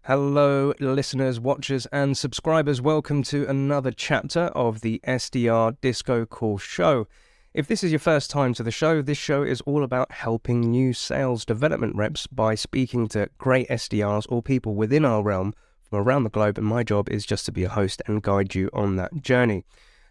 Hello, listeners, watchers, and subscribers. Welcome to another chapter of the SDR DiscoCall Show. If this is your first time to the show, this show is all about helping new sales development reps by speaking to great SDRs or people within our realm from around the globe, and my job is just to be a host and guide you on that journey.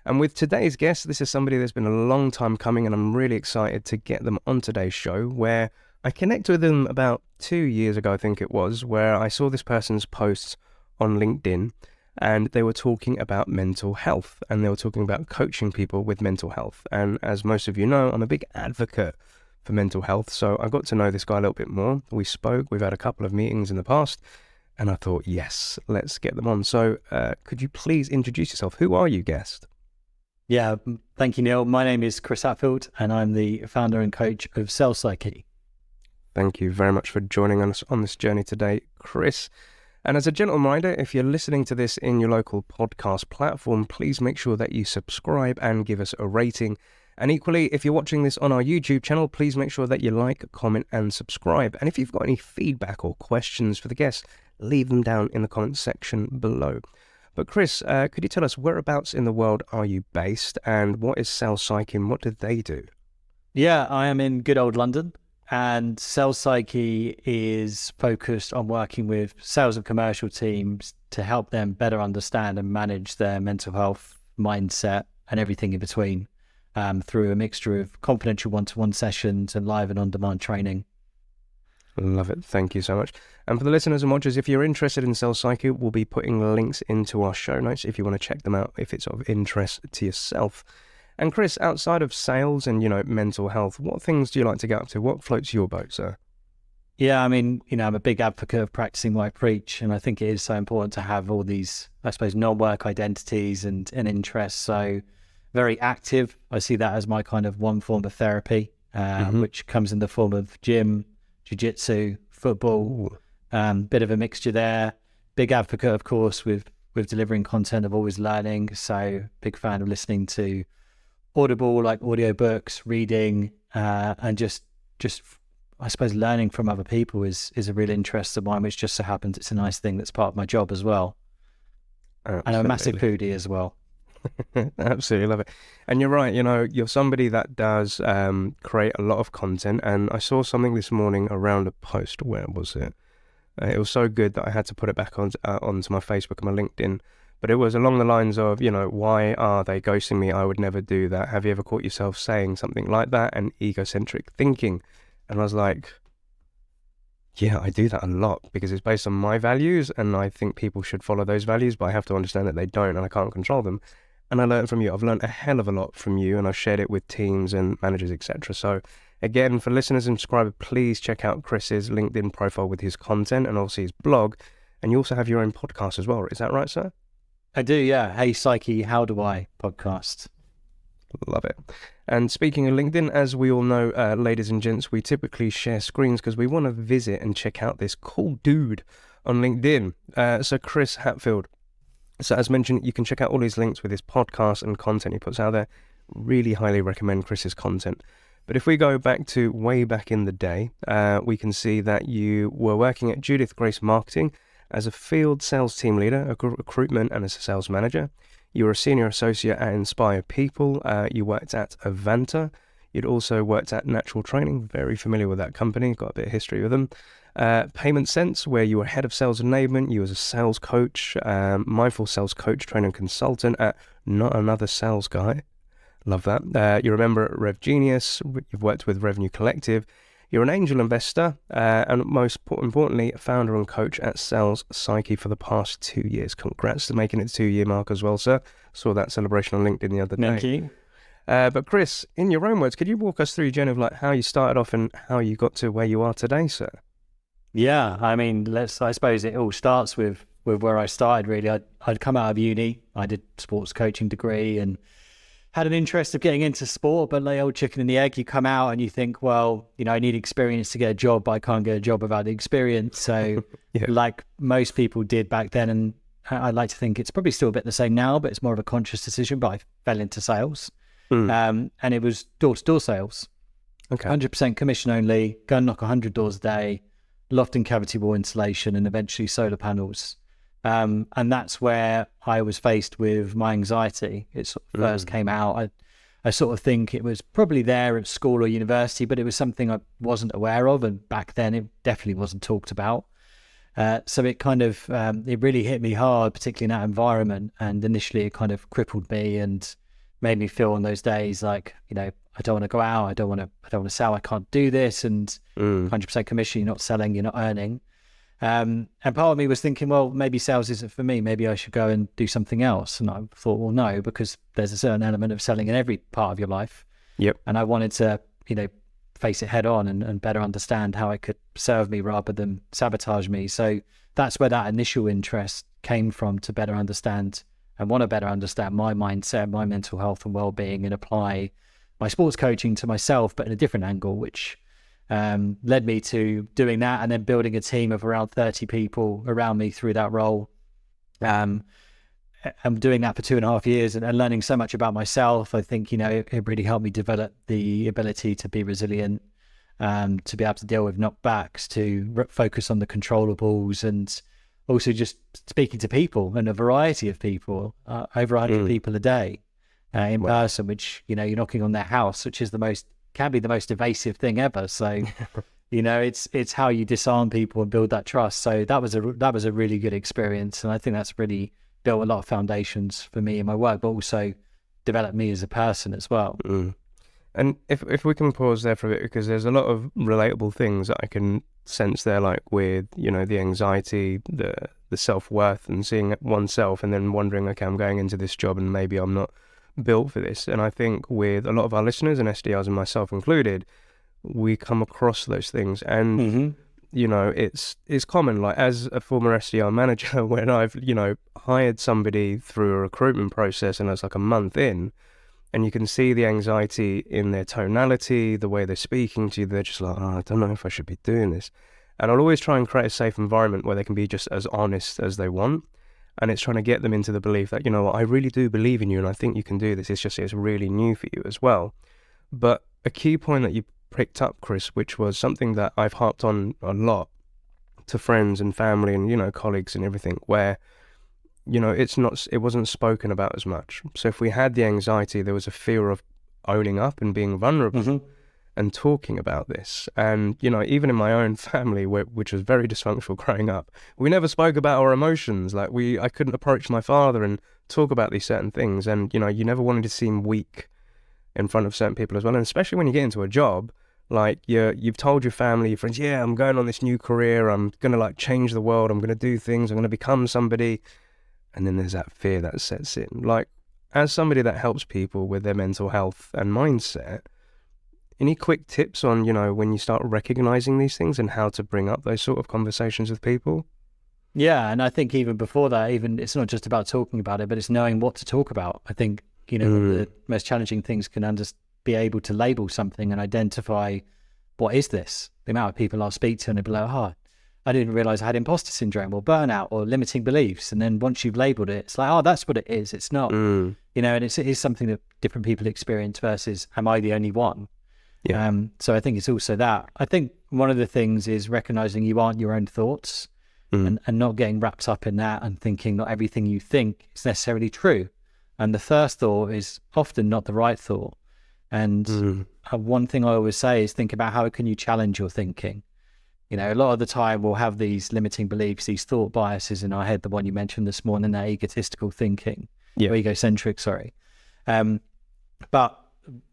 And with today's guest, this is somebody that's been a long time coming, and I'm really excited to get them on today's show, where I connected with them about 2 years ago, I think it was, where I saw this person's posts on LinkedIn, and they were talking about mental health, and they were talking about coaching people with mental health. And as most of you know, I'm a big advocate for mental health, so I got to know this guy a little bit more. We spoke, we've had a couple of meetings in the past, and I thought, yes, let's get them on. So could you please introduce yourself? Who are you, guest? Yeah, thank you, Neil. My name is Chris Hatfield, and I'm the founder and coach of Sales Psyche. Thank you very much for joining us on this journey today, Chris. And as a gentle reminder, if you're listening to this in your local podcast platform, please make sure that you subscribe and give us a rating. And equally, if you're watching this on our YouTube channel, please make sure that you like, comment, and subscribe. And if you've got any feedback or questions for the guests, leave them down in the comments section below. But Chris, could you tell us whereabouts in the world are you based, and what is Sales Psyche and what do they do? Yeah, I am in good old London. And Sales Psyche is focused on working with sales and commercial teams to help them better understand and manage their mental health, mindset, and everything in between through a mixture of confidential one-to-one sessions and live and on-demand training. Love it. Thank you so much. And for the listeners and watchers, if you're interested in Sales Psyche, we'll be putting links into our show notes if you want to check them out, if it's of interest to yourself. And Chris, outside of sales and, mental health, what things do you like to get up to? What floats your boat, sir? Yeah, I mean, I'm a big advocate of practicing what I preach, and I think it is so important to have all these, I suppose, non-work identities and interests. So very active. I see that as my kind of one form of therapy, which comes in the form of gym, jiu-jitsu, football, bit of a mixture there. Big advocate, of course, with delivering content of always learning. So big fan of listening to Audible, like audiobooks, reading, and just I suppose learning from other people is a real interest of mine, which just so happens it's a nice thing that's part of my job as well. Absolutely. And I'm a massive foodie as well. Absolutely love it. And you're right, you're somebody that does create a lot of content, and I saw something this morning around a post. Where was it? It was so good that I had to put it back onto my Facebook and my LinkedIn. But it was along the lines of, why are they ghosting me? I would never do that. Have you ever caught yourself saying something like that? And egocentric thinking. And I was like, yeah, I do that a lot because it's based on my values, and I think people should follow those values, but I have to understand that they don't, and I can't control them. And I learned from you. I've learned a hell of a lot from you, and I've shared it with teams and managers, etc. So again, for listeners and subscribers, please check out Chris's LinkedIn profile with his content and obviously his blog. And you also have your own podcast as well. Is that right, sir? I do, yeah. Hey Psyche, How Do I podcast. Love it. And speaking of LinkedIn, as we all know, ladies and gents, we typically share screens because we want to visit and check out this cool dude on LinkedIn. So Chris Hatfield. So as mentioned, you can check out all his links with his podcast and content he puts out there. Really highly recommend Chris's content. But if we go back to way back in the day, we can see that you were working at Judith Grace Marketing as a field sales team leader, a recruitment, and as a sales manager. You were a senior associate at Inspire People. You worked at Avanta. You'd also worked at Natural Training, very familiar with that company, got a bit of history with them. Payment Sense, where you were head of sales enablement. You was a sales coach, mindful sales coach, trainer and consultant at Not Another Sales Guy. Love that. You're a member at Rev Genius. You've worked with Revenue Collective. You're an angel investor, and most importantly, a founder and coach at Sales Psyche for the past 2 years. Congrats to making it the 2-year mark as well, sir. Saw that celebration on LinkedIn the other day. Thank you. But Chris, in your own words, could you walk us through your journey of how you started off and how you got to where you are today, sir? Yeah, I mean, I suppose it all starts with where I started, really. I'd come out of uni. I did sports coaching degree and had an interest of getting into sport, but like old chicken and the egg, you come out and you think, well, I need experience to get a job, but I can't get a job without the experience. So yeah. Like most people did back then, and I'd like to think it's probably still a bit the same now, but it's more of a conscious decision, but I fell into sales. And it was door-to-door sales. Okay. 100% commission only, go and knock 100 doors a day, loft and cavity wall insulation, and eventually solar panels. And that's where I was faced with my anxiety. It sort of first came out. I sort of think it was probably there at school or university, but it was something I wasn't aware of. And back then it definitely wasn't talked about. So it kind of, it really hit me hard, particularly in that environment. And initially it kind of crippled me and made me feel on those days like, you know, I don't want to go out. I don't want to sell. I can't do this. And 100% commission, you're not selling, you're not earning. And part of me was thinking, well, maybe sales isn't for me. Maybe I should go and do something else. And I thought, well, no, because there's a certain element of selling in every part of your life. Yep. And I wanted to, you know, face it head on and better understand how it could serve me rather than sabotage me. So that's where that initial interest came from, to better understand and want to better understand my mindset, my mental health and well-being, and apply my sports coaching to myself, but in a different angle, which led me to doing that and then building a team of around 30 people around me through that role. I'm doing that for 2.5 years and learning so much about myself. I think, you know, it really helped me develop the ability to be resilient, to be able to deal with knockbacks, to focus on the controllables, and also just speaking to people, and a variety of people, over 100 people a day in person, which, you know, you're knocking on their house, which is can be the most evasive thing ever. So, you know, it's how you disarm people and build that trust. So that was a really good experience. And I think that's really built a lot of foundations for me in my work, but also developed me as a person as well. And if we can pause there for a bit, because there's a lot of relatable things that I can sense there, like with, you know, the anxiety, the self-worth, and seeing oneself and then wondering, okay, I'm going into this job and maybe I'm not built for this. And I think with a lot of our listeners, and SDRs and myself included, we come across those things. And you know, it's common, like as a former SDR manager, when I've, you know, hired somebody through a recruitment process and it's like a month in, and you can see the anxiety in their tonality, the way they're speaking to you, they're just like, oh, I don't know if I should be doing this. And I'll always try and create a safe environment where they can be just as honest as they want. And it's trying to get them into the belief that, you know what, I really do believe in you and I think you can do this. It's just, it's really new for you as well. But a key point that you picked up, Chris, which was something that I've harped on a lot to friends and family and, you know, colleagues and everything, where, you know, it wasn't spoken about as much. So if we had the anxiety, there was a fear of owning up and being vulnerable and talking about this. And, you know, even in my own family, which was very dysfunctional growing up, we never spoke about our emotions. Like I couldn't approach my father and talk about these certain things. And, you know, you never wanted to seem weak in front of certain people as well. And especially when you get into a job, like you've told your family, your friends, yeah, I'm going on this new career. I'm going to like change the world. I'm going to do things. I'm going to become somebody. And then there's that fear that sets in. Like, as somebody that helps people with their mental health and mindset, any quick tips on, you know, when you start recognizing these things and how to bring up those sort of conversations with people? Yeah. And I think even before that, it's not just about talking about it, but it's knowing what to talk about. I think, you know, the most challenging things can be able to label something and identify, what is this? The amount of people I'll speak to and they'll be like, oh, I didn't realize I had imposter syndrome or burnout or limiting beliefs. And then once you've labeled it, it's like, oh, that's what it is. It's not, you know, and it is something that different people experience versus, am I the only one? Yeah. So I think it's also that. I think one of the things is recognizing you aren't your own thoughts and not getting wrapped up in that and thinking not everything you think is necessarily true. And the first thought is often not the right thought. And one thing I always say is think about how can you challenge your thinking. You know, a lot of the time we'll have these limiting beliefs, these thought biases in our head, the one you mentioned this morning, that egotistical thinking, or egocentric, sorry. But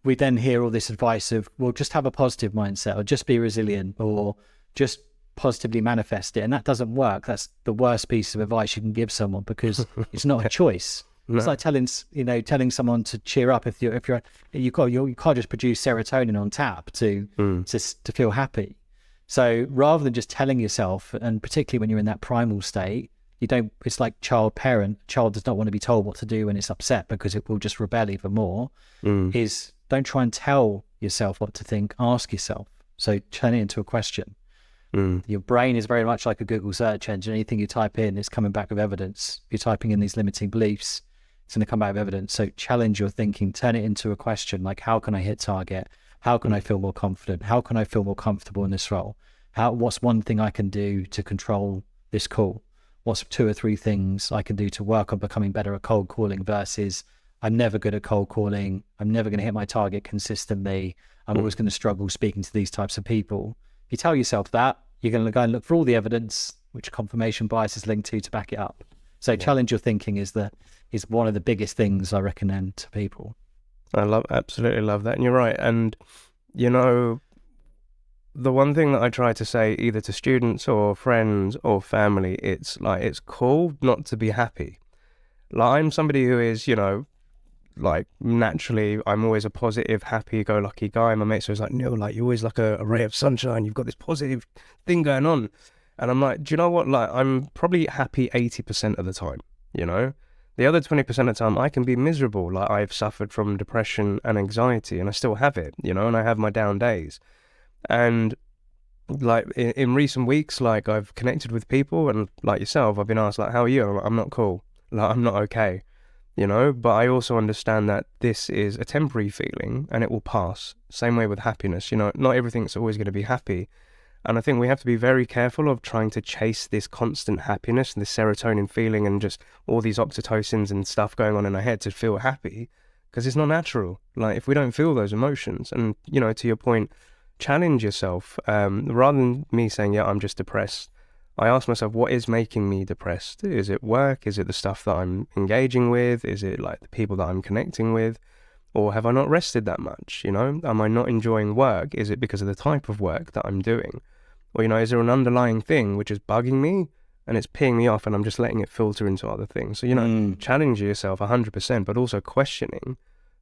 we then hear all this advice of, well, just have a positive mindset, or just be resilient, or just positively manifest it. And that doesn't work. That's the worst piece of advice you can give someone, because it's not a choice. No. It's like telling someone to cheer up you can't just produce serotonin on tap to feel happy. So rather than just telling yourself, and particularly when you're in that primal state, it's like child does not want to be told what to do when it's upset, because it will just rebel even more. Is don't try and tell yourself what to think, ask yourself. So turn it into a question. Your brain is very much like a Google search engine. Anything you type in is coming back with evidence. If you're typing in these limiting beliefs, it's going to come back with evidence. So challenge your thinking, turn it into a question, like, how can I hit target? How can I feel more confident? How can I feel more comfortable in this role? What's one thing I can do to control this call? What's 2 or 3 things I can do to work on becoming better at cold calling versus I'm never good at cold calling. I'm never going to hit my target consistently. I'm always going to struggle speaking to these types of people. If you tell yourself that, you're going to go and look for all the evidence, which confirmation bias is linked to back it up. So challenge your thinking is one of the biggest things I recommend to people. I absolutely love that. And you're right. And, the one thing that I try to say either to students or friends or family, it's like, it's cool not to be happy. Like, I'm somebody who is, like, naturally, I'm always a positive, happy-go-lucky guy. My mates always like, Neil, like, you're always like a ray of sunshine. You've got this positive thing going on. And I'm like, do you know what? Like, I'm probably happy 80% of the time, The other 20% of the time, I can be miserable. Like, I've suffered from depression and anxiety, and I still have it, and I have my down days. And, like, in recent weeks, like, I've connected with people, and like yourself, I've been asked, like, how are you? I'm not cool. Like, I'm not okay. But I also understand that this is a temporary feeling and it will pass. Same way with happiness, not everything's always going to be happy. And I think we have to be very careful of trying to chase this constant happiness and this serotonin feeling and just all these oxytocins and stuff going on in our head to feel happy, because it's not natural. Like, if we don't feel those emotions, and, to your point, challenge yourself, rather than me saying, yeah, I'm just depressed. I ask myself, what is making me depressed? Is it work? Is it the stuff that I'm engaging with? Is it like the people that I'm connecting with? Or have I not rested that much? Am I not enjoying work? Is it because of the type of work that I'm doing? Or, is there an underlying thing which is bugging me and it's peeing me off and I'm just letting it filter into other things? So, challenge yourself 100%, but also questioning,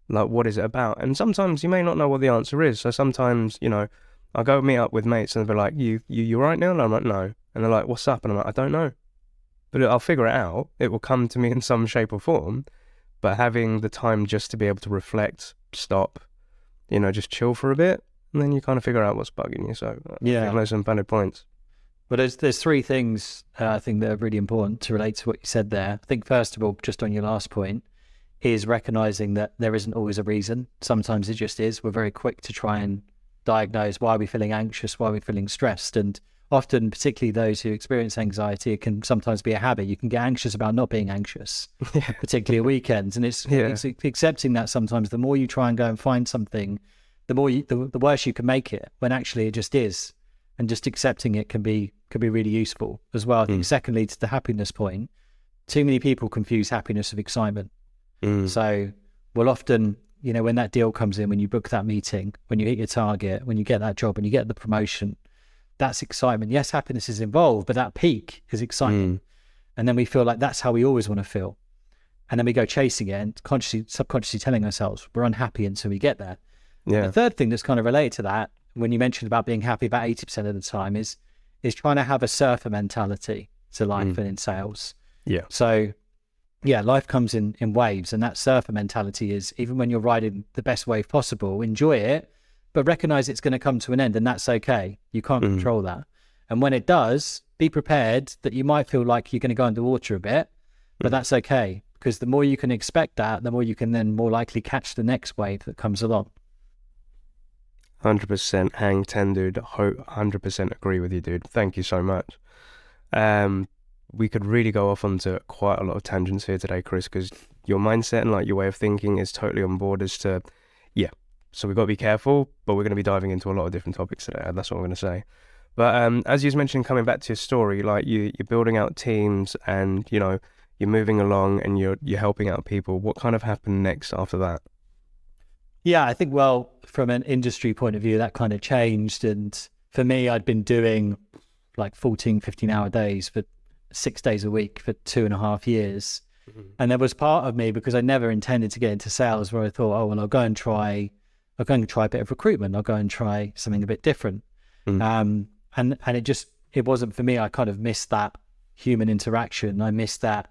like, what is it about? And sometimes you may not know what the answer is. So sometimes, I'll go meet up with mates and they'll be like, you right now? And I'm like, no. And they're like, what's up? And I'm like, I don't know. But I'll figure it out. It will come to me in some shape or form. But having the time just to be able to reflect, stop, just chill for a bit, and then you kind of figure out what's bugging you. So I think those are some valid points. But there's 3 things I think that are really important to relate to what you said there. I think, first of all, just on your last point, is recognizing that there isn't always a reason. Sometimes it just is. We're very quick to try and diagnose why we're feeling anxious, why we're feeling stressed. And often, particularly those who experience anxiety, it can sometimes be a habit. You can get anxious about not being anxious, particularly at weekends. And it's accepting that sometimes the more you try and go and find something, the worse you can make it, when actually it just is. And just accepting it can be really useful as well. I think secondly, to the happiness point, too many people confuse happiness with excitement. So we'll often, when that deal comes in, when you book that meeting, when you hit your target, when you get that job, when you get the promotion, that's excitement. Yes, happiness is involved, but that peak is excitement. And then we feel like that's how we always want to feel. And then we go chasing it and subconsciously telling ourselves we're unhappy until we get there. Yeah. The third thing that's kind of related to that, when you mentioned about being happy about 80% of the time, is trying to have a surfer mentality to life and in sales. Yeah. So, life comes in waves, and that surfer mentality is, even when you're riding the best wave possible, enjoy it, but recognize it's going to come to an end, and that's okay. You can't control that. And when it does, be prepared that you might feel like you're going to go underwater a bit, but that's okay, because the more you can expect that, the more you can then more likely catch the next wave that comes along. 100% hang 10, dude. 100% agree with you, dude. Thank you so much. We could really go off onto quite a lot of tangents here today, Chris, because your mindset and like your way of thinking is totally on board as to, so we've got to be careful, but we're going to be diving into a lot of different topics today. That's what I'm going to say. But as you mentioned, coming back to your story, like you're building out teams and, you're moving along and you're helping out people. What kind of happened next after that? Yeah, I think, well, from an industry point of view, that kind of changed. And for me, I'd been doing like 14, 15-hour days for 6 days a week for 2.5 years. And there was part of me, because I never intended to get into sales, where I thought, I'll go and try a bit of recruitment. I'll go and try something a bit different. And it wasn't for me. I kind of missed that human interaction. I missed that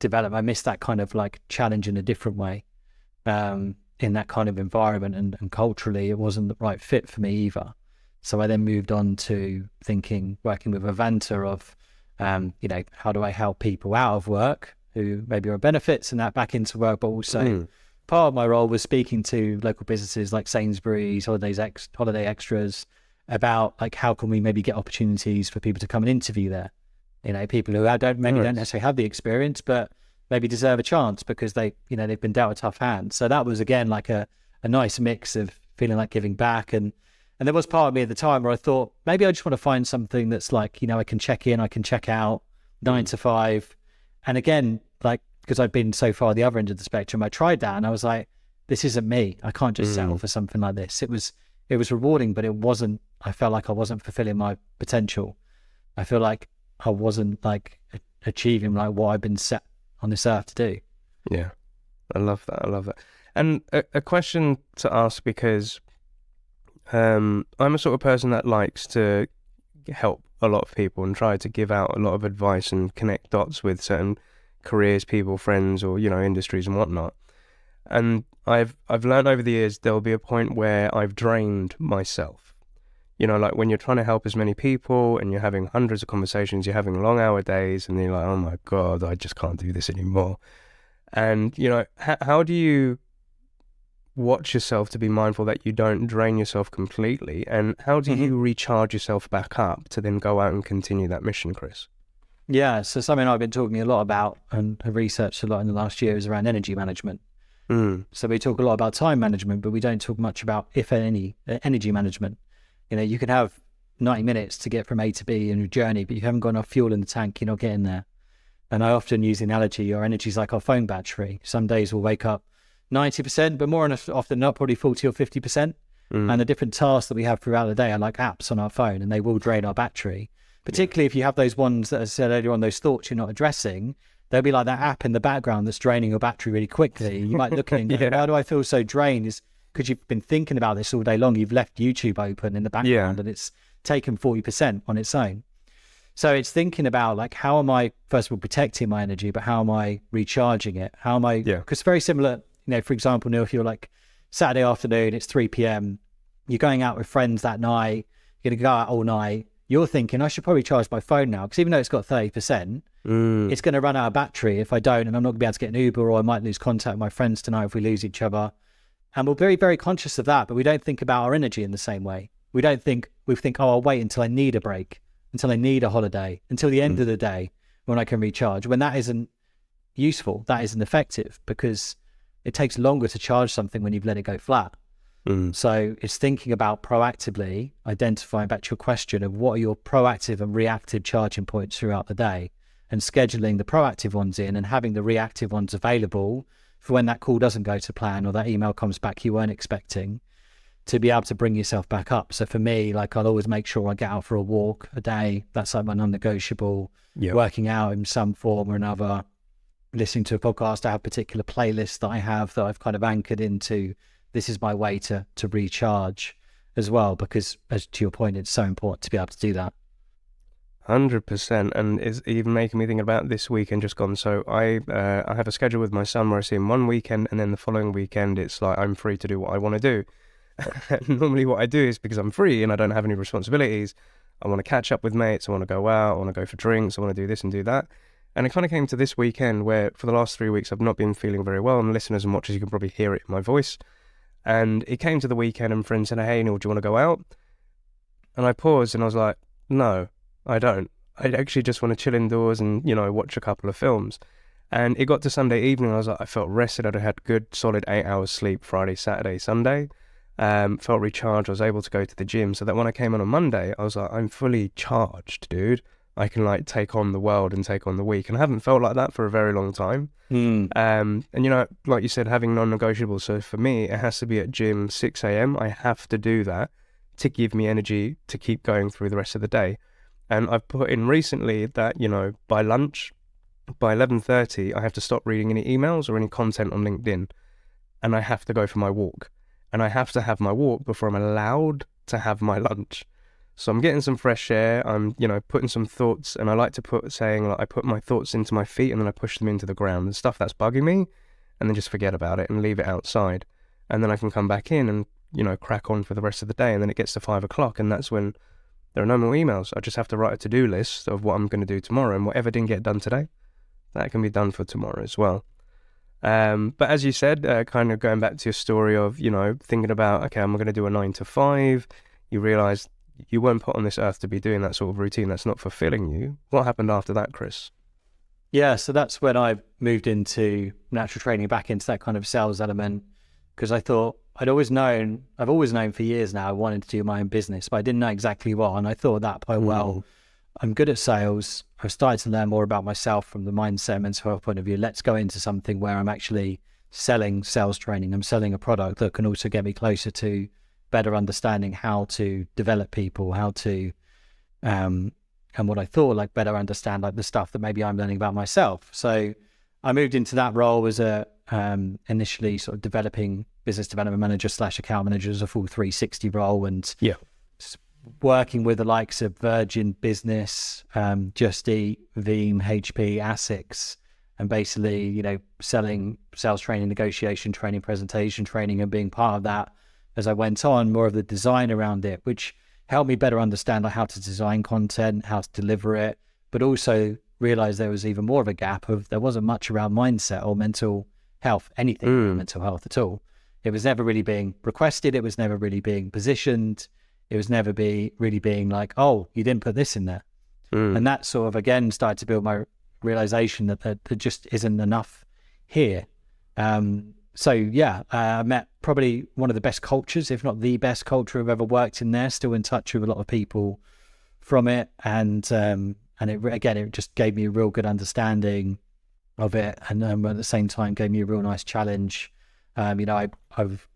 development. I missed that kind of like challenge in a different way. In that kind of environment, and culturally it wasn't the right fit for me either. So I then moved on to working with a Vanta of, how do I help people out of work who maybe are on benefits and that back into work, but also part of my role was speaking to local businesses like Sainsbury's, Holiday Extras, about like how can we maybe get opportunities for people to come and interview there. People who don't necessarily have the experience, but maybe deserve a chance because they've been dealt a tough hand. So that was again like a nice mix of feeling like giving back, and there was part of me at the time where I thought maybe I just want to find something that's like, I can check in, I can check out 9 to 5. And again, like, because I've been so far the other end of the spectrum, I tried that and I was like, this isn't me. I can't just settle for something like this. It was rewarding, but I felt like I wasn't fulfilling my potential. I feel like I wasn't like achieving like what I've been set on this earth to do. Yeah, I love that. And a question to ask, because I'm a sort of person that likes to help a lot of people and try to give out a lot of advice and connect dots with certain careers, people, friends, or industries and whatnot. And I've learned over the years there'll be a point where I've drained myself. Like when you're trying to help as many people and you're having hundreds of conversations, you're having long hour days, and you're like, oh my God, I just can't do this anymore. And, how do you watch yourself to be mindful that you don't drain yourself completely? And how do you recharge yourself back up to then go out and continue that mission, Chris? Yeah, so something I've been talking a lot about and have researched a lot in the last year is around energy management. So we talk a lot about time management, but we don't talk much about, if any, energy management. You can have 90 minutes to get from A to B in your journey, but you haven't got enough fuel in the tank, you're not getting there. And I often use the analogy, our energy is like our phone battery. Some days we'll wake up 90%, but more often not, probably 40 or 50%. And the different tasks that we have throughout the day are like apps on our phone, and they will drain our battery. Particularly if you have those ones that I said earlier on, those thoughts you're not addressing, there'll be like that app in the background that's draining your battery really quickly. You might look at it and go, why do I feel so drained? Is because you've been thinking about this all day long. You've left YouTube open in the background and it's taken 40% on its own. So it's thinking about like, how am I, first of all, protecting my energy, but how am I recharging it? How am I, because very similar, for example, Neil, if you're like Saturday afternoon, it's 3 p.m, you're going out with friends that night, you're going to go out all night, you're thinking, I should probably charge my phone now, because even though it's got 30%, it's going to run out of battery if I don't, and I'm not going to be able to get an Uber, or I might lose contact with my friends tonight if we lose each other. And we're very, very conscious of that, but we don't think about our energy in the same way. We think, oh, I'll wait until I need a break, until I need a holiday, until the end of the day when I can recharge. When that isn't useful, that isn't effective, because it takes longer to charge something when you've let it go flat. So it's thinking about proactively identifying, back to your question, of what are your proactive and reactive charging points throughout the day, and scheduling the proactive ones in and having the reactive ones available for when that call doesn't go to plan or that email comes back you weren't expecting, to be able to bring yourself back up. So for me, like, I'll always make sure I get out for a walk a day. That's like my non-negotiable. Working out in some form or another, listening to a podcast. I have particular playlists that I have that I've kind of anchored into. This is my way to recharge as well, because, as to your point, it's so important to be able to do that. 100%, and it's even making me think about this weekend just gone. So I have a schedule with my son where I see him one weekend, and then the following weekend it's like I'm free to do what I want to do. Normally what I do is, because I'm free and I don't have any responsibilities, I want to catch up with mates, I want to go out, I want to go for drinks, I want to do this and do that. And it kind of came to this weekend where for the last 3 weeks I've not been feeling very well, and listeners and watchers, you can probably hear it in my voice. And it came to the weekend and friends said, hey Neil, do you want to go out? And I paused and I was like, no, I don't. I actually just want to chill indoors and, watch a couple of films. And it got to Sunday evening, I was like, I felt rested. I'd had good solid 8 hours sleep Friday, Saturday, Sunday. Felt recharged. I was able to go to the gym, so that when I came on Monday, I was like, I'm fully charged, dude. I can like take on the world and take on the week. And I haven't felt like that for a very long time. And like you said, having non-negotiables. So for me, it has to be at gym 6 a.m. I have to do that to give me energy to keep going through the rest of the day. And I've put in recently that, by lunch, by 11:30, I have to stop reading any emails or any content on LinkedIn. And I have to go for my walk. And I have to have my walk before I'm allowed to have my lunch. So I'm getting some fresh air. I'm, putting some thoughts, and I like to I put my thoughts into my feet and then I push them into the ground, the stuff that's bugging me, and then just forget about it and leave it outside. And then I can come back in and, crack on for the rest of the day. And then it gets to 5 o'clock, and that's when there are no more emails. I just have to write a to-do list of what I'm going to do tomorrow, and whatever didn't get done today, that can be done for tomorrow as well. But as you said, kind of going back to your story of, thinking about, okay, I'm going to do a 9 to 5. You realize you weren't put on this earth to be doing that sort of routine that's not fulfilling you. What happened after that, Chris? Yeah, so that's when I moved into natural training, back into that kind of sales element, because I thought I've always known for years now I wanted to do my own business, but I didn't know exactly what. And I thought that, well, I'm good at sales. I've started to learn more about myself from the mindset and mental health point of view. Let's go into something where I'm actually selling sales training. I'm selling a product that can also get me closer to better understanding how to develop people, how to, and what I thought, like, better understand like the stuff that maybe I'm learning about myself. So I moved into that role as a initially sort of developing business development manager / account manager, as a full 360 role, and working with the likes of Virgin Business, Just Eat, Veeam, HP, ASICS, and basically, you know, selling sales training, negotiation training, presentation training, and being part of that as I went on, more of the design around it, which helped me better understand like how to design content, how to deliver it, but also realize there was even more of a gap of there wasn't much around mindset or mental health, anything around mental health at all. It was never really being requested. It was never really being positioned. It was never really being like, oh, you didn't put this in there. And that sort of, again, started to build my realization that there just isn't enough here. I met probably one of the best cultures, if not the best culture I've ever worked in there, still in touch with a lot of people from it. And it just gave me a real good understanding of it. And at the same time, gave me a real nice challenge. I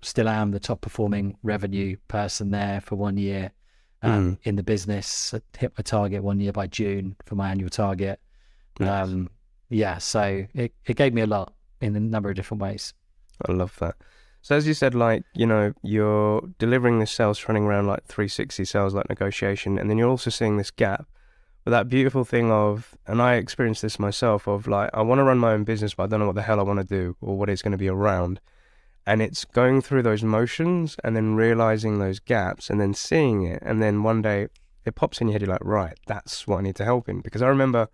still am the top performing revenue person there for 1 year in the business. I hit my target 1 year by June for my annual target. Nice. So it gave me a lot in a number of different ways. I love that. So as you said, like, you know, you're delivering this sales training around like 360 sales, like negotiation, and then you're also seeing this gap. But that beautiful thing of, and I experienced this myself, of like, I want to run my own business, but I don't know what the hell I want to do or what it's going to be around. And it's going through those motions and then realizing those gaps and then seeing it. And then one day it pops in your head, you're like, right, that's what I need to help in. Because I remember,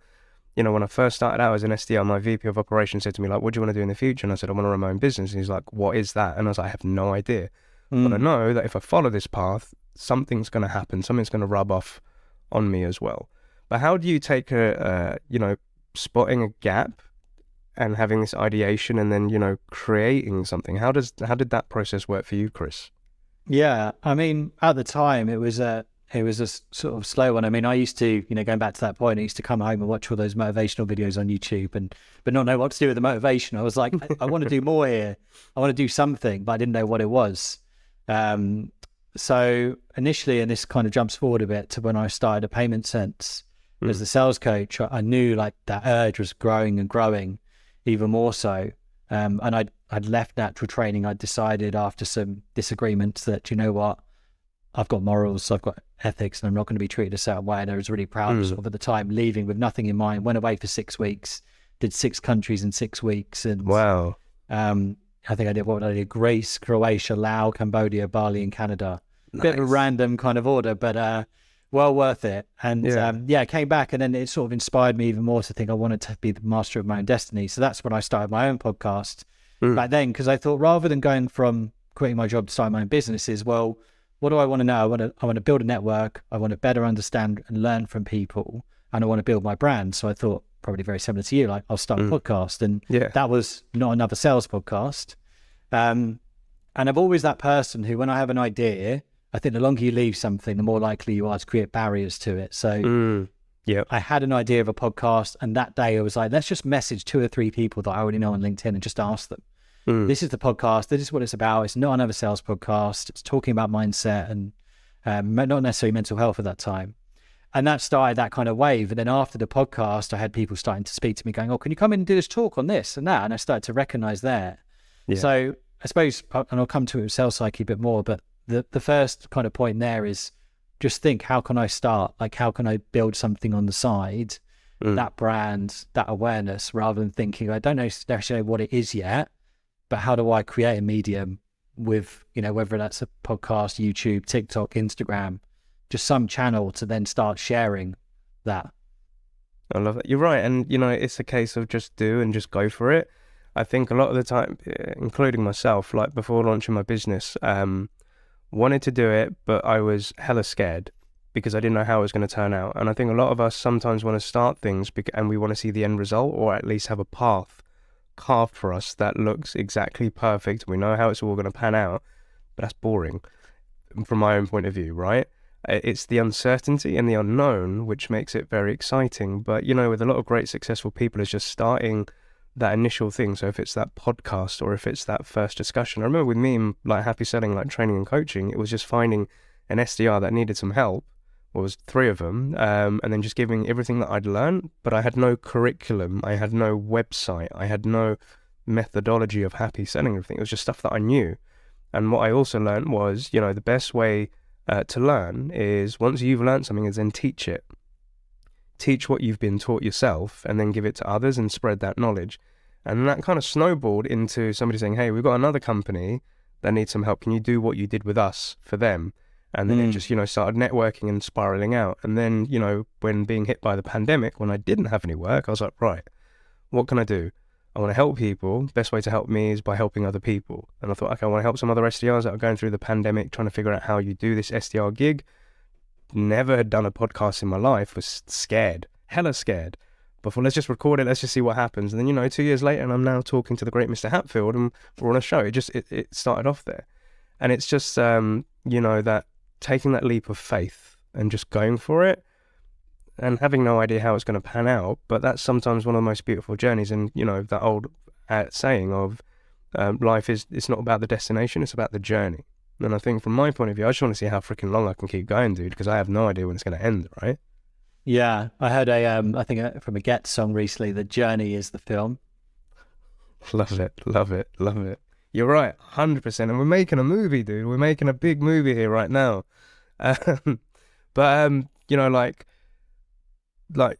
you know, when I first started out as an SDR, my VP of operations said to me, like, what do you want to do in the future? And I said, I want to run my own business. And he's like, what is that? And I was like, I have no idea. But I know that if I follow this path, something's going to happen. Something's going to rub off on me as well. But how do you take spotting a gap and having this ideation and then, you know, creating something? How did that process work for you, Chris? Yeah, I mean, at the time it was a sort of slow one. I mean, I used to, you know, going back to that point, I used to come home and watch all those motivational videos on YouTube but not know what to do with the motivation. I was like, I want to do more here. I want to do something, but I didn't know what it was. So initially, and this kind of jumps forward a bit to when I started a Payment Sense as the sales coach, I knew like that urge was growing and growing even more so. And I'd left natural training. I'd decided after some disagreements that, you know what, I've got morals, I've got ethics, and I'm not going to be treated a certain way. And I was really proud of sort of at the time leaving with nothing in mind. Went away for 6 weeks, did 6 countries in 6 weeks. And wow. I think I did Greece, Croatia, Laos, Cambodia, Bali, and Canada. Nice. Bit of a random kind of order, but well worth it. And came back, and then it sort of inspired me even more to think I wanted to be the master of my own destiny. So that's when I started my own podcast back then, because I thought rather than going from quitting my job to start my own businesses, well, what do I want to know? I want to build a network. I want to better understand and learn from people, and I want to build my brand. So I thought, probably very similar to you, like, I'll start a podcast, and that was not another sales podcast. And I'm always that person who, when I have an idea, I think the longer you leave something, the more likely you are to create barriers to it. So I had an idea of a podcast, and that day I was like, let's just message 2 or 3 people that I already know on LinkedIn and just ask them. This is the podcast. This is what it's about. It's not another sales podcast. It's talking about mindset and not necessarily mental health at that time. And that started that kind of wave. And then after the podcast, I had people starting to speak to me going, oh, can you come in and do this talk on this and that? And I started to recognize that. Yeah. So I suppose, and I'll come to it with Sales Psyche a bit more, but the first kind of point there is just think, how can I start? Like, how can I build something on the side, that brand, that awareness, rather than thinking, I don't know necessarily what it is yet, but how do I create a medium with, you know, whether that's a podcast, YouTube, TikTok, Instagram, just some channel to then start sharing that. I love it. You're right. And, you know, it's a case of just do and just go for it. I think a lot of the time, including myself, like before launching my business, wanted to do it, but I was hella scared. because I didn't know how it was going to turn out. And I think a lot of us sometimes want to start things and we want to see the end result, or at least have a path carved for us that looks exactly perfect. We know how it's all going to pan out, but that's boring from my own point of view, right? It's the uncertainty and the unknown which makes it very exciting. But, you know, with a lot of great successful people, it's just starting that initial thing. So if it's that podcast or if it's that first discussion, I remember with me in like happy selling, like training and coaching, it was just finding an SDR that needed some help. Well, it was 3 of them, and then just giving everything that I'd learned, but I had no curriculum, I had no website, I had no methodology of happy selling everything. It was just stuff that I knew. And what I also learned was, you know, the best way to learn is, once you've learned something, is then teach it. Teach what you've been taught yourself, and then give it to others and spread that knowledge. And that kind of snowballed into somebody saying, hey, we've got another company that needs some help. Can you do what you did with us for them? And then it just, you know, started networking and spiraling out. And then, you know, when being hit by the pandemic, when I didn't have any work, I was like, right, what can I do? I want to help people. Best way to help me is by helping other people. And I thought, okay, I want to help some other SDRs that are going through the pandemic, trying to figure out how you do this SDR gig. Never had done a podcast in my life, was scared, hella scared. But let's just record it, let's just see what happens. And then, you know, 2 years later, and I'm now talking to the great Mr. Hatfield, and we're on a show. It started off there. And it's just, you know, that taking that leap of faith and just going for it and having no idea how it's going to pan out. But that's sometimes one of the most beautiful journeys. And, you know, that old saying of life is, it's not about the destination, it's about the journey. And I think from my point of view, I just want to see how freaking long I can keep going, dude, because I have no idea when it's going to end, right? Yeah, I heard I think from a Get song recently, the journey is the film. Love it, love it, love it. You're right, 100%. And we're making a movie, dude. We're making a big movie here right now. But you know, like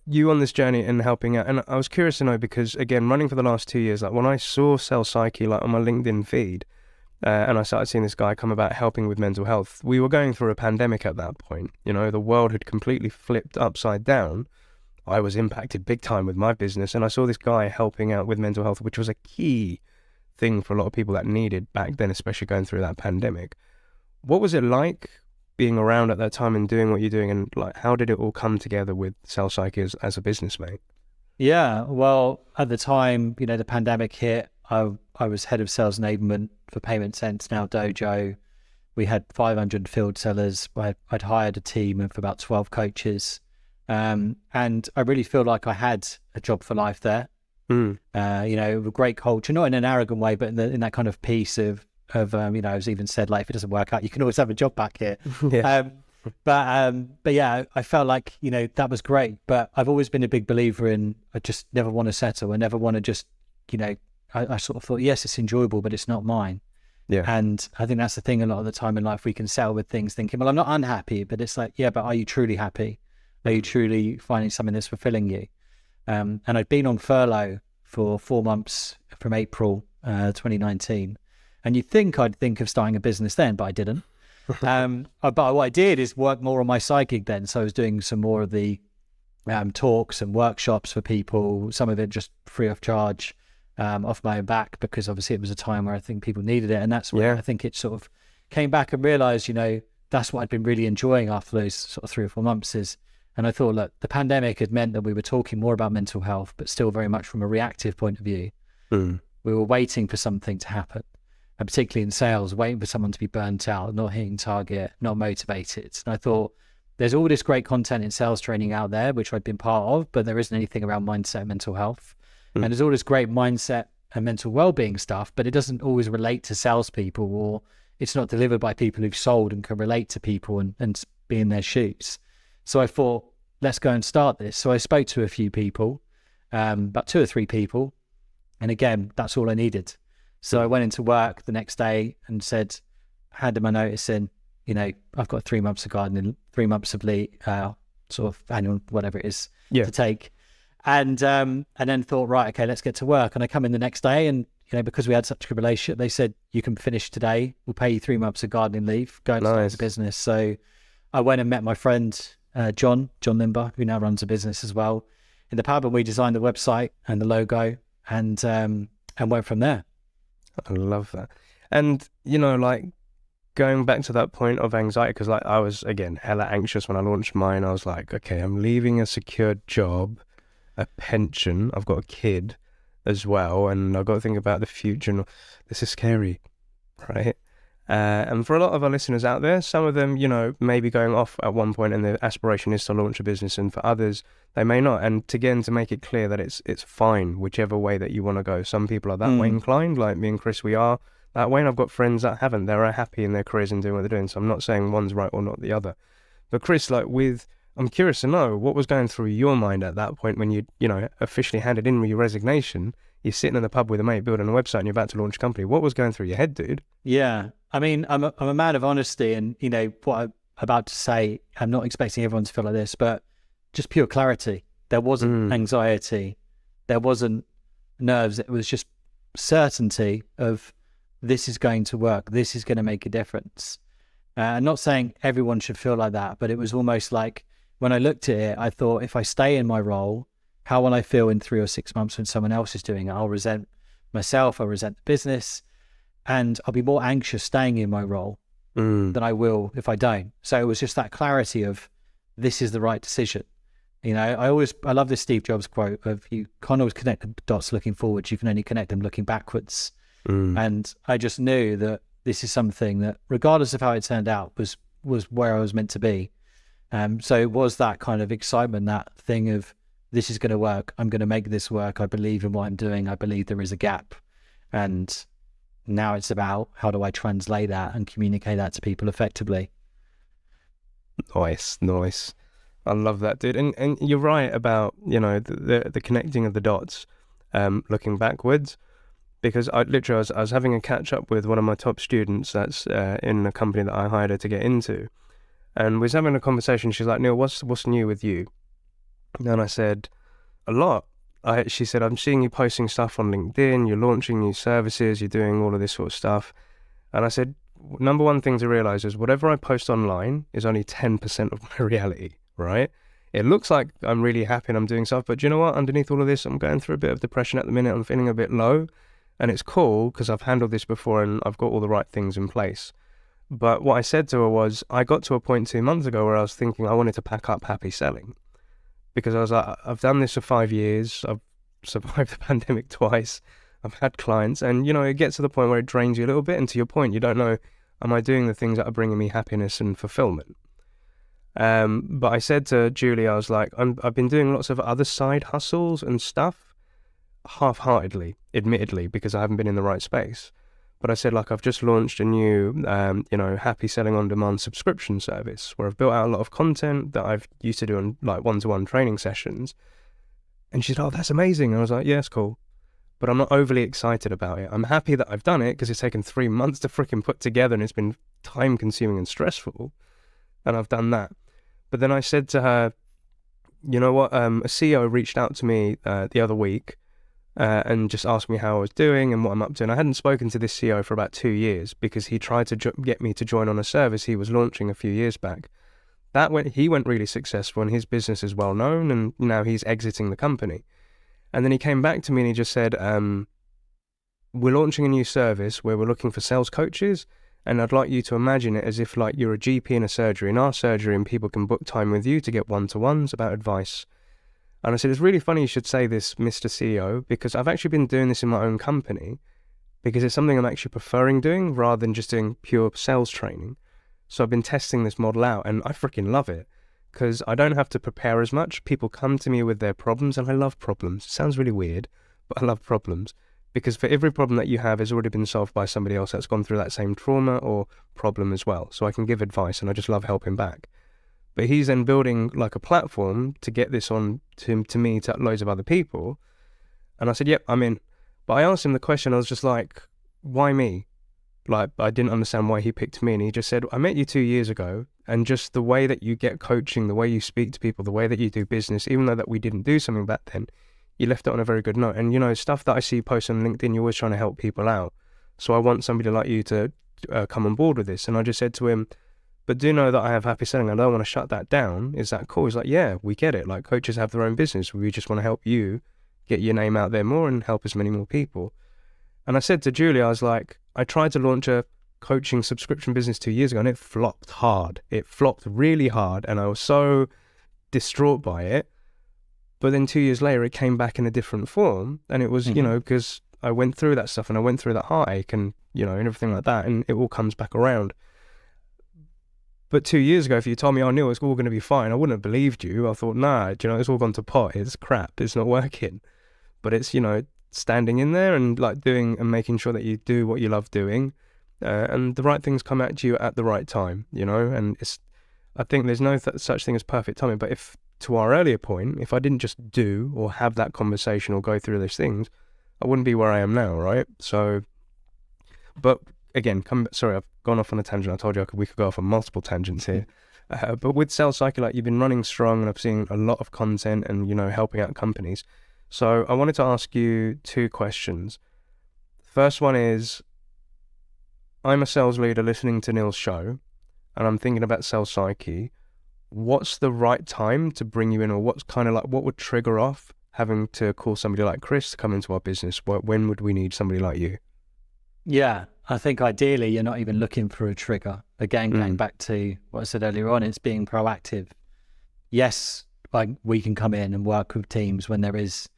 you on this journey and helping out. And I was curious to know, because again, running for the last 2 years, like when I saw Sales Psyche, like on my LinkedIn feed, and I started seeing this guy come about helping with mental health. We were going through a pandemic at that point. You know, the world had completely flipped upside down. I was impacted big time with my business, and I saw this guy helping out with mental health, which was a key thing for a lot of people that needed back then, especially going through that pandemic. What was it like being around at that time and doing what you're doing, and like how did it all come together with Sales Psyche as a business, mate? Yeah, well, at the time, you know, the pandemic hit. I was head of sales enablement for Payment Sense, now Dojo. We had 500 field sellers. I'd hired a team of about 12 coaches, and I really feel like I had a job for life there. You know, a great culture, not in an arrogant way, but in that kind of piece of you know, I was even said, like, if it doesn't work out, you can always have a job back here. Yeah. But yeah, I felt like, you know, that was great. But I've always been a big believer in, I just never want to settle. I never want to just, you know, I sort of thought, yes, it's enjoyable, but it's not mine. Yeah. And I think that's the thing. A lot of the time in life, we can settle with things thinking, well, I'm not unhappy, but it's like, yeah, but are you truly happy? Are you truly finding something that's fulfilling you? And I'd been on furlough for 4 months from April 2019. And you'd think I'd think of starting a business then, but I didn't. But what I did is work more on my side gig then. So I was doing some more of the talks and workshops for people, some of it just free of charge, off my own back, because obviously it was a time where I think people needed it. And that's where I think it sort of came back and realized, you know, that's what I'd been really enjoying after those sort of 3 or 4 months is, and I thought, look, the pandemic had meant that we were talking more about mental health, but still very much from a reactive point of view. We were waiting for something to happen, and particularly in sales, waiting for someone to be burnt out, not hitting target, not motivated. And I thought, there's all this great content in sales training out there, which I'd been part of, but there isn't anything around mindset and mental health. And there's all this great mindset and mental well-being stuff, but it doesn't always relate to salespeople, or it's not delivered by people who've sold and can relate to people and be in their shoes. So I thought, let's go and start this. So I spoke to a few people, about 2 or 3 people. And again, that's all I needed. So I went into work the next day and said, handed my notice in, you know, I've got 3 months of gardening, 3 months of leave, sort of annual, whatever it is, to take. And then thought, right, okay, let's get to work. And I come in the next day, and, you know, because we had such a good relationship, they said, you can finish today. We'll pay you 3 months of gardening leave. Go and start a business. So I went and met my friend, John Limber, who now runs a business as well in the pub. And we designed the website and the logo, and went from there. I love that. And, you know, like, going back to that point of anxiety, because like I was, again, hella anxious when I launched mine. I was like, okay, I'm leaving a secured job, a pension, I've got a kid as well, and I've got to think about the future. And this is scary, right? And for a lot of our listeners out there, some of them, may be going off at one point and their aspiration is to launch a business, and for others, they may not. And again, to make it clear that it's fine, whichever way that you want to go. Some people are that way inclined, like me and Chris, we are that way, and I've got friends that haven't. They're happy in their careers and doing what they're doing, so I'm not saying one's right or not the other. But Chris, I'm curious to know what was going through your mind at that point when you officially handed in your resignation. You're sitting in the pub with a mate building a website and you're about to launch a company. What was going through your head, dude? Yeah. I mean, I'm a man of honesty, and what I'm about to say, I'm not expecting everyone to feel like this, but just pure clarity. There wasn't anxiety. There wasn't nerves. It was just certainty of this is going to work. This is going to make a difference. I'm not saying everyone should feel like that, but it was almost like when I looked at it, I thought, if I stay in my role, how will I feel in 3 or 6 months when someone else is doing it? I'll resent myself, I'll resent the business, and I'll be more anxious staying in my role than I will if I don't. So it was just that clarity of this is the right decision. I love this Steve Jobs quote of, you can't always connect the dots looking forwards, you can only connect them looking backwards. And I just knew that this is something that, regardless of how it turned out, was where I was meant to be. So it was that kind of excitement, that thing of, this is going to work. I'm going to make this work. I believe in what I'm doing. I believe there is a gap. And now it's about, how do I translate that and communicate that to people effectively? Nice. I love that, dude. And you're right about, the connecting of the dots, looking backwards. Because I was having a catch up with one of my top students that's in a company that I hired her to get into. And we was having a conversation. She's like, Neil, what's new with you? And I said, a lot. She said, I'm seeing you posting stuff on LinkedIn, you're launching new services, you're doing all of this sort of stuff. And I said, number one thing to realize is whatever I post online is only 10% of my reality, right? It looks like I'm really happy and I'm doing stuff, but do you know what? Underneath all of this, I'm going through a bit of depression at the minute. I'm feeling a bit low, and it's cool because I've handled this before and I've got all the right things in place. But what I said to her was, I got to a point 2 months ago where I was thinking I wanted to pack up happy selling. Because I was like, I've done this for 5 years, I've survived the pandemic twice, I've had clients, and it gets to the point where it drains you a little bit, and to your point, you don't know, am I doing the things that are bringing me happiness and fulfillment? But I said to Julie, I was like, I've been doing lots of other side hustles and stuff, half-heartedly, admittedly, because I haven't been in the right space. But I said, I've just launched a new, happy selling on demand subscription service where I've built out a lot of content that I've used to do on one-to-one training sessions. And she said, oh, that's amazing. And I was like, yeah, it's cool. But I'm not overly excited about it. I'm happy that I've done it because it's taken 3 months to freaking put together and it's been time consuming and stressful. And I've done that. But then I said to her, you know what? A CEO reached out to me the other week and just asked me how I was doing and what I'm up to. And I hadn't spoken to this CEO for about 2 years because he tried to get me to join on a service he was launching a few years back. He went really successful and his business is well known, and now he's exiting the company. And then he came back to me and he just said, we're launching a new service where we're looking for sales coaches, and I'd like you to imagine it as if you're a GP in a surgery, in our surgery, and people can book time with you to get one-to-ones about advice. And I said, it's really funny you should say this, Mr. CEO, because I've actually been doing this in my own company because it's something I'm actually preferring doing rather than just doing pure sales training. So I've been testing this model out and I freaking love it because I don't have to prepare as much. People come to me with their problems, and I love problems. It sounds really weird, but I love problems because for every problem that you have has already been solved by somebody else that's gone through that same trauma or problem as well. So I can give advice and I just love helping back. But he's then building a platform to get this on to me, to loads of other people. And I said, yep, I'm in. But I asked him the question, I was just like, why me? I didn't understand why he picked me. And he just said, I met you 2 years ago, and just the way that you get coaching, the way you speak to people, the way that you do business, even though that we didn't do something back then, you left it on a very good note. And, stuff that I see you post on LinkedIn, you're always trying to help people out. So I want somebody like you to come on board with this. And I just said to him, but do know that I have happy selling. I don't want to shut that down. Is that cool? He's like, yeah, we get it. Coaches have their own business. We just want to help you get your name out there more and help as many more people. And I said to Julie, I was like, I tried to launch a coaching subscription business 2 years ago, and it flopped hard. It flopped really hard, and I was so distraught by it. But then 2 years later, it came back in a different form, and it was, because I went through that stuff, and I went through that heartache, and and everything like that, and it all comes back around. But 2 years ago, if you told me, Neil, it's all going to be fine, I wouldn't have believed you. I thought, nah, it's all gone to pot. It's crap. It's not working. But it's, standing in there and like doing and making sure that you do what you love doing, and the right things come at you at the right time, and I think there's no such thing as perfect timing. But if, to our earlier point, if I didn't just do or have that conversation or go through those things, I wouldn't be where I am now, right? So, but again, sorry, I've gone off on a tangent. I told you we could go off on multiple tangents here. But with Sales Psyche, like, you've been running strong, and I've seen a lot of content and, helping out companies. So I wanted to ask you 2 questions. First one is, I'm a sales leader listening to Neil's show, and I'm thinking about Sales Psyche. What's the right time to bring you in, or what's kind of like, what would trigger off having to call somebody like Chris to come into our business? When would we need somebody like you? Yeah, I think ideally you're not even looking for a trigger. Again, going back to what I said earlier on, it's being proactive. Yes, like, we can come in and work with teams when there is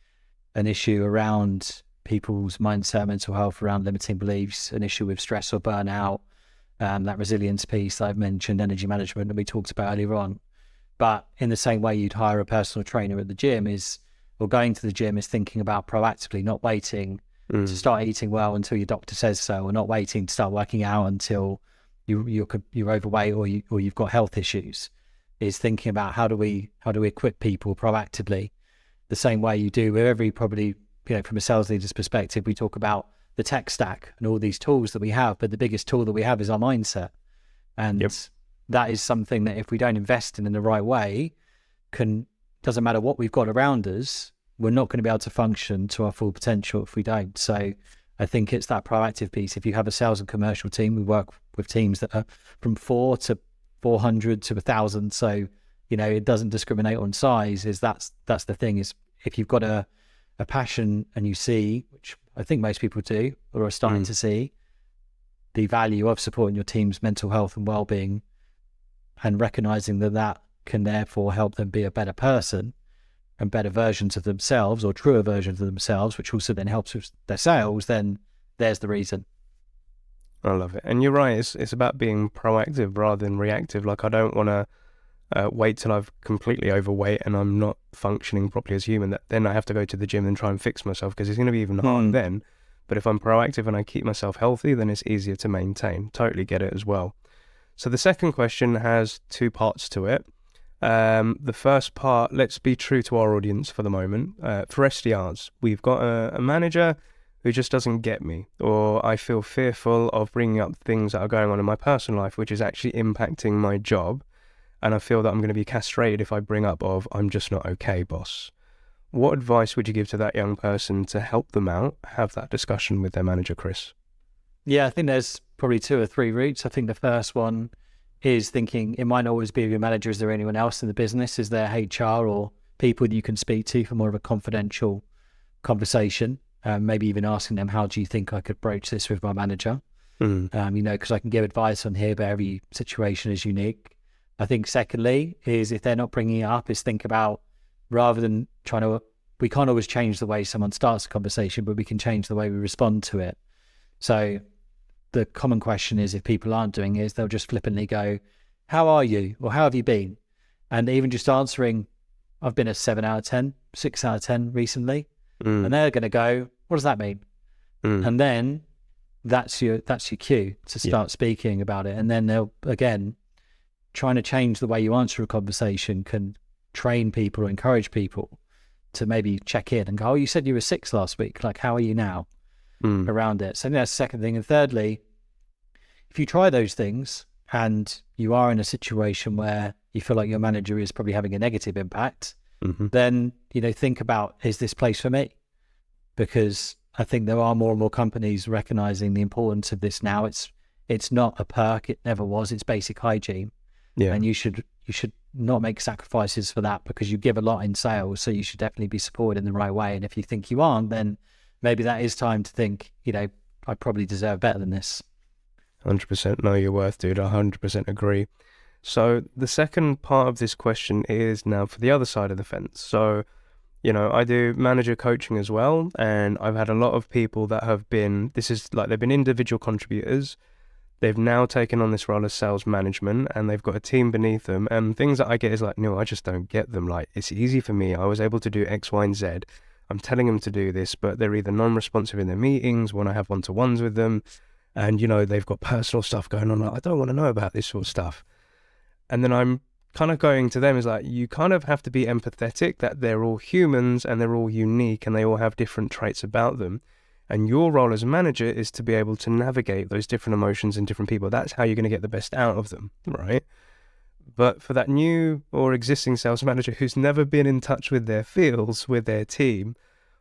an issue around people's mindset, mental health, around limiting beliefs, an issue with stress or burnout, that resilience piece that I've mentioned, energy management that we talked about earlier on. But in the same way you'd hire a personal trainer at the gym or going to the gym is thinking about proactively, not waiting to start eating well until your doctor says so, or not waiting to start working out until you're overweight or you've got health issues. Is thinking about how do we equip people proactively, the same way you do with every, probably, from a sales leader's perspective, we talk about the tech stack and all these tools that we have, but the biggest tool that we have is our mindset. And that is something that if we don't invest in the right way, doesn't matter what we've got around us, we're not going to be able to function to our full potential if we don't. So I think it's that proactive piece. If you have a sales and commercial team, we work with teams that are from 4 to 400 to 1,000. So, it doesn't discriminate on size. That's the thing, is if you've got a passion and you see, which I think most people do or are starting to see, the value of supporting your team's mental health and well-being, and recognizing that can therefore help them be a better person and better versions of themselves, or truer versions of themselves, which also then helps with their sales, then there's the reason. I love it. And you're right, it's about being proactive rather than reactive. Like, I don't want to wait till I've completely overweight and I'm not functioning properly as human, that then I have to go to the gym and try and fix myself, because it's going to be even harder then. But if I'm proactive and I keep myself healthy, then it's easier to maintain. Totally get it as well. So the second question has 2 parts to it. The first part, let's be true to our audience for the moment. For SDRs, we've got a manager who just doesn't get me, or I feel fearful of bringing up things that are going on in my personal life, which is actually impacting my job. And I feel that I'm going to be castrated if I bring up I'm just not okay, boss. What advice would you give to that young person to help them out, have that discussion with their manager, Chris? Yeah, I think there's probably 2 or 3 routes. I think the first one is thinking, it might not always be your manager. Is there anyone else in the business? Is there HR or people that you can speak to for more of a confidential conversation? Maybe even asking them, how do you think I could broach this with my manager? Because I can give advice on here, but every situation is unique. I think secondly is, if they're not bringing it up, is think about, rather than we can't always change the way someone starts a conversation, but we can change the way we respond to it. So the common question is, if people aren't doing it, they'll just flippantly go, how are you? Or how have you been? And even just answering, I've been a 7 out of 10, 6 out of 10 recently. And they're going to go, what does that mean? And then that's your cue to start speaking about it. And then they'll, again, trying to change the way you answer a conversation can train people or encourage people to maybe check in and go, oh, you said you were 6 last week. Like, how are you now? Around it. So that's the second thing. And thirdly, if you try those things and you are in a situation where you feel like your manager is probably having a negative impact, then, think about, is this place for me? Because I think there are more and more companies recognizing the importance of this now. It's not a perk. It never was. It's basic hygiene. Yeah. And you should not make sacrifices for that, because you give a lot in sales. So you should definitely be supported in the right way. And if you think you aren't, then maybe that is time to think, I probably deserve better than this. 100% know your worth, dude. 100% agree. So the second part of this question is now for the other side of the fence. So, I do manager coaching as well, and I've had a lot of people that have been, they've been individual contributors. They've now taken on this role as sales management, and they've got a team beneath them. And things that I get is like, no, I just don't get them. Like, it's easy for me. I was able to do X, Y, and Z. I'm telling them to do this, but they're either non-responsive in their meetings when I have one-to-ones with them. And, they've got personal stuff going on. Like, I don't want to know about this sort of stuff. And then I'm kind of going to them is like, you kind of have to be empathetic that they're all humans and they're all unique and they all have different traits about them. And your role as a manager is to be able to navigate those different emotions in different people. That's how you're going to get the best out of them, right? But for that new or existing sales manager who's never been in touch with their fields, with their team,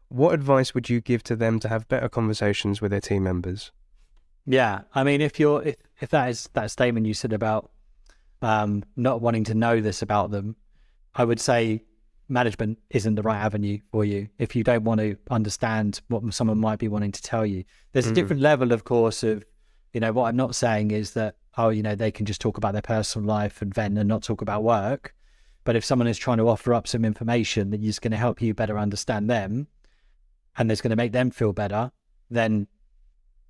what advice would you give to them to have better conversations with their team members? Yeah, I mean, if that is that statement you said about not wanting to know this about them, I would say management isn't the right avenue for you if you don't want to understand what someone might be wanting to tell you. There's a different level, of course, of, what I'm not saying is that, they can just talk about their personal life and vent and not talk about work. But if someone is trying to offer up some information that is going to help you better understand them and that's going to make them feel better, then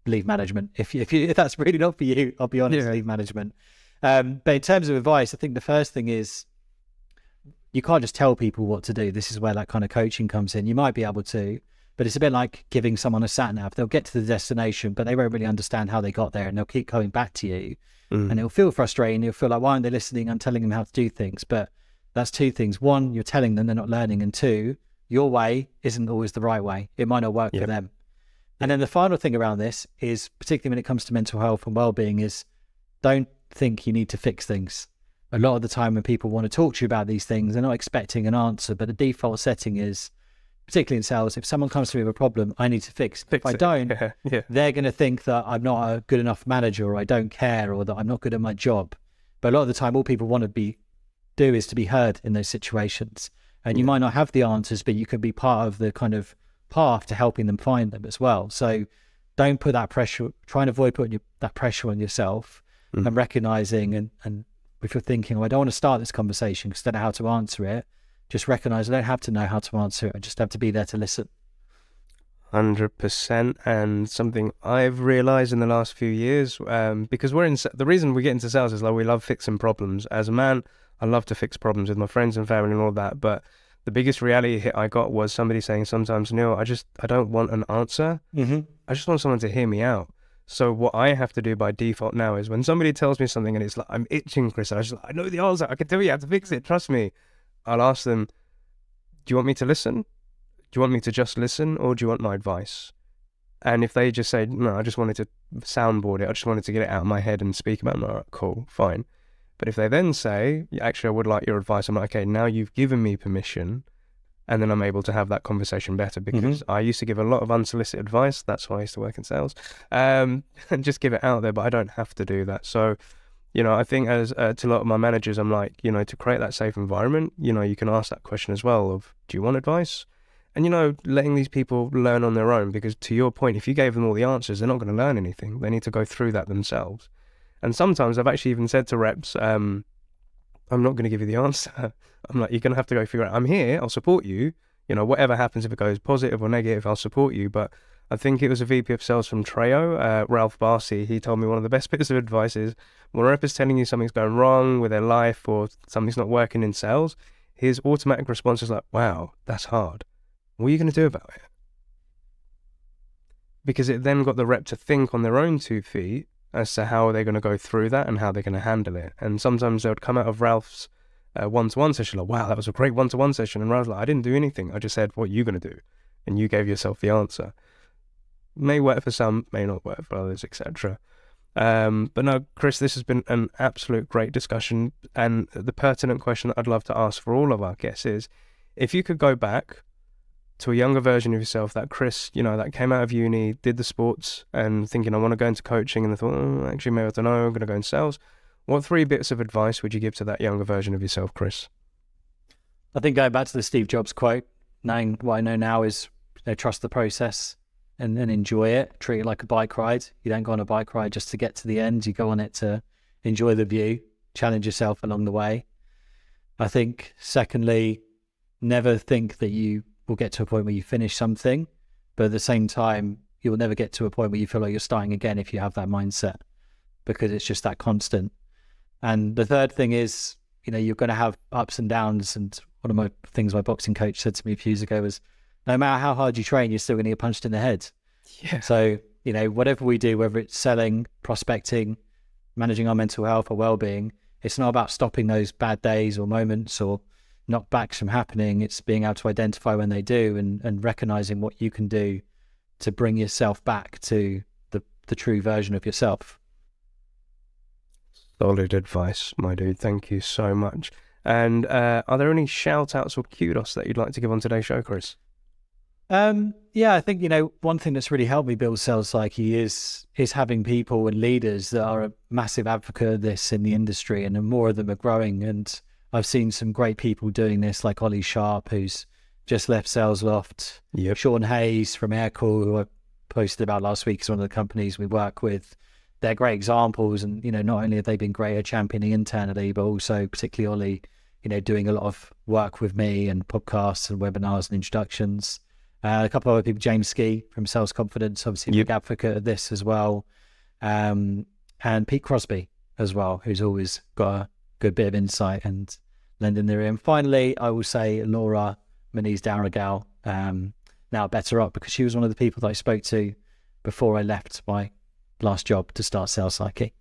leave management. If that's really not for you, I'll be honest, leave management. But in terms of advice, I think the first thing is you can't just tell people what to do. This is where that kind of coaching comes in. You might be able to, but it's a bit like giving someone a sat nav. They'll get to the destination, but they won't really understand how they got there, and they'll keep coming back to you. And it'll feel frustrating. You'll feel like, why aren't they listening? I'm telling them how to do things. But that's two things. One, you're telling them they're not learning. And two, your way isn't always the right way. It might not work for them. And then the final thing around this is, particularly when it comes to mental health and well-being, is don't think you need to fix things. A lot of the time when people want to talk to you about these things, they're not expecting an answer, but the default setting is, particularly in sales, if someone comes to me with a problem, I need to fix it. If I don't, they're going to think that I'm not a good enough manager, or I don't care, or that I'm not good at my job. But a lot of the time, all people want to do is to be heard in those situations. And you might not have the answers, but you can be part of the kind of path to helping them find them as well. So don't put that pressure, try and avoid putting that pressure on yourself, and recognizing and if you're thinking, I don't want to start this conversation because I don't know how to answer it, just recognize I don't have to know how to answer it. I just have to be there to listen. 100%. And something I've realized in the last few years, because the reason we get into sales is like we love fixing problems. As a man, I love to fix problems with my friends and family and all that. But the biggest reality hit I got was somebody saying sometimes, Neil, I don't want an answer. I just want someone to hear me out. So what I have to do by default now is when somebody tells me something and it's like, I'm itching, Chris, I know the answer, I can tell you how to fix it, trust me. I'll ask them, do you want me to listen? Do you want me to just listen, or do you want my advice? And if they just say, no, I just wanted to soundboard it, I just wanted to get it out of my head and speak about it, all right, cool, fine. But if they then say, actually, I would like your advice, I'm like, okay, now you've given me permission, and then I'm able to have that conversation better, because I used to give a lot of unsolicited advice. That's why I used to work in sales, and just give it out there, but I don't have to do that. So, I think as to a lot of my managers, I'm like, to create that safe environment, you can ask that question as well of, do you want advice? And, letting these people learn on their own, because to your point, if you gave them all the answers, they're not going to learn anything. They need to go through that themselves. And sometimes I've actually even said to reps, I'm not going to give you the answer. I'm like, you're going to have to go figure it out. I'm here, I'll support you. Whatever happens, if it goes positive or negative, I'll support you. But I think it was a VP of sales from Treo, Ralph Barcy. He told me one of the best bits of advice is, when a rep is telling you something's going wrong with their life or something's not working in sales, his automatic response is like, wow, that's hard. What are you going to do about it? Because it then got the rep to think on their own 2 feet as to how they're going to go through that and how they're going to handle it. And sometimes they would come out of Ralph's one-to-one session like, wow, that was a great one-to-one session. And Ralph's like, I didn't do anything. I just said, what are you going to do? And you gave yourself the answer. May work for some, may not work for others, etc. But no, Chris, this has been an absolute great discussion. And the pertinent question that I'd love to ask for all of our guests is, if you could go back to a younger version of yourself, that Chris, that came out of uni, did the sports and thinking, I want to go into coaching, and I thought, actually, maybe I don't know, I'm going to go in sales. What 3 bits of advice would you give to that younger version of yourself, Chris? I think going back to the Steve Jobs quote, knowing what I know now is, trust the process. and enjoy it. Treat it like a bike ride. You don't go on a bike ride just to get to the end. You go on it to enjoy the view, challenge yourself along the way. I think, secondly, never think that you will get to a point where you finish something, but at the same time, you will never get to a point where you feel like you're starting again if you have that mindset, because it's just that constant. And the third thing is, you're going to have ups and downs. And one of my things my boxing coach said to me a few years ago was, no matter how hard you train, you're still going to get punched in the head. Yeah. So, whatever we do, whether it's selling, prospecting, managing our mental health or well-being, it's not about stopping those bad days or moments or knockbacks from happening. It's being able to identify when they do and recognizing what you can do to bring yourself back to the true version of yourself. Solid advice, my dude. Thank you so much. And are there any shout outs or kudos that you'd like to give on today's show, Chris? Yeah, I think, one thing that's really helped me build Sales Psyche is having people and leaders that are a massive advocate of this in the industry, and more of them are growing. And I've seen some great people doing this, like Ollie Sharp, who's just left Sales Loft. Yep. Sean Hayes from Aircall, who I posted about last week, is one of the companies we work with. They're great examples, and not only have they been great at championing internally, but also particularly Ollie, doing a lot of work with me and podcasts and webinars and introductions. A couple of other people, James Ski from Sales Confidence, obviously a big advocate of this as well, and Pete Crosby as well, who's always got a good bit of insight and lending their ear. And finally, I will say Laura Moniz-Darrigal, now Better Up, because she was one of the people that I spoke to before I left my last job to start Sales Psyche.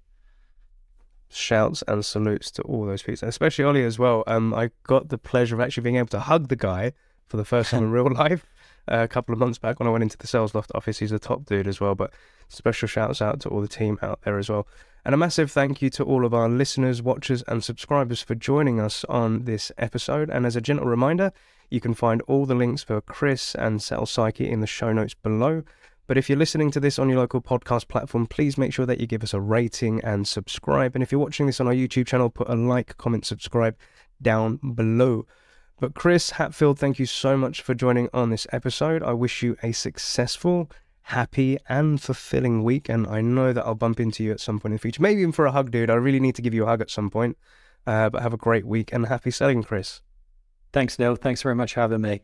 Shouts and salutes to all those people, especially Ollie as well. I got the pleasure of actually being able to hug the guy for the first time in real life a couple of months back when I went into the Sales Loft office. He's a top dude as well, but special shouts out to all the team out there as well. And a massive thank you to all of our listeners, watchers and subscribers for joining us on this episode. And as a gentle reminder, you can find all the links for Chris and Sales Psyche in the show notes below. But if you're listening to this on your local podcast platform, please make sure that you give us a rating and subscribe. And if you're watching this on our YouTube channel, put a like, comment, subscribe down below. But Chris Hatfield, thank you so much for joining on this episode. I wish you a successful, happy and fulfilling week. And I know that I'll bump into you at some point in the future. Maybe even for a hug, dude. I really need to give you a hug at some point. But have a great week and happy selling, Chris. Thanks, Neil. Thanks very much for having me.